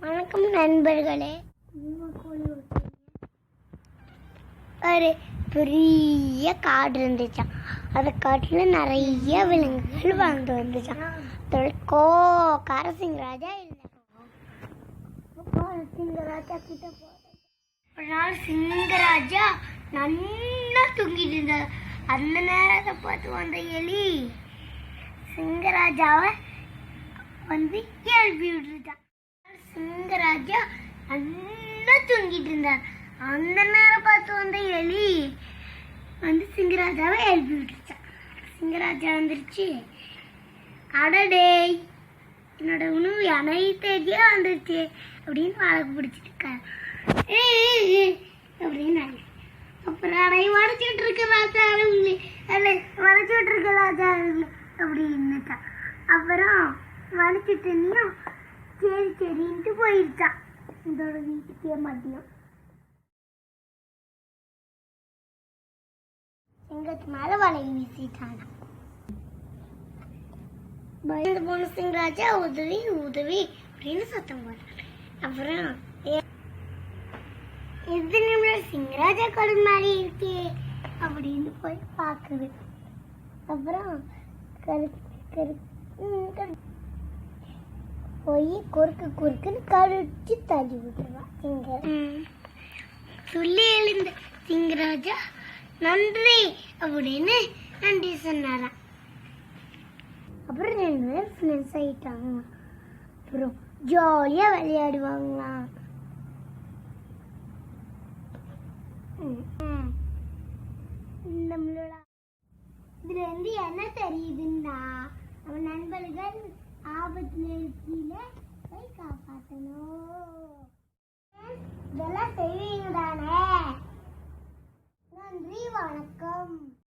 வணக்கம் நண்பர்களே. ஒரு பெரிய காடு இருந்துச்சான். அந்த காட்டில் நிறைய விலங்குகள் வாழ்ந்து வந்துச்சான். கோக்கார சிங்கராஜா இல்லை. சிங்கராஜா கிட்ட ஒரு நாள் சிங்கராஜா நல்லா தூங்கிட்டு இருந்தார். அந்த நேரத்தை பார்த்து வந்த எலி சிங்கராஜாவை வந்து எழுப்பி விட்டுட்டான். சிங்கராஜா நல்லா தூங்கிட்டு இருந்தார். அந்த நேரம் பார்த்து வந்த எலி வந்து சிங்கராஜாவை எழுப்பி விட்டுருச்சான். சிங்கராஜா வந்துருச்சு. அடடே, என்னோட உணவு அனைத்தையே வந்துருச்சு அப்படின்னு வழக்கு பிடிச்சிட்டு இருக்காரு அப்படின்னு. அப்புறம் அடைய வரைச்சிட்டு இருக்க ராஜா வரைச்சிட்டு இருக்க ராஜா அப்படின்னுட்டான். அப்புறம் வளைச்சிட்டு இருந்தும் சரி சரின்ட்டு போயிடுச்சான் இதோட வீட்டுக்கே. மதியம் சிங்கத்து மேல வலையை வீசிட்டானா. பயந்து போன சிங்கராஜா உதவி உதவி அப்படின்னு சத்தம் போடுறான். அப்புறம் எது நிமிடம் சிங்கராஜா கடன் மாதிரி இருக்கே அப்படின்னு போய் பாக்குது. அப்புறம் போய் குறுக்குன்னு கடிச்சு தள்ளி விட்டுருவான். சொல்லி எழுந்த சிங்கராஜா நன்றி அப்படின்னு நன்றி சொன்னாராம். அப்புறம் 2 பேர் ஃப்ரெண்ட்ஸ் ஆயிட்டாங்க. அப்புறம் ஜாலியா விளையாடுவாங்களாம். நம்மளோட இதுல இருந்து என்ன தெரியுதுன்னா, நம்ம நண்பர்கள் ஆபத்துல இருக்கையில போய் காப்பாற்றணும். இதெல்லாம் செய்ய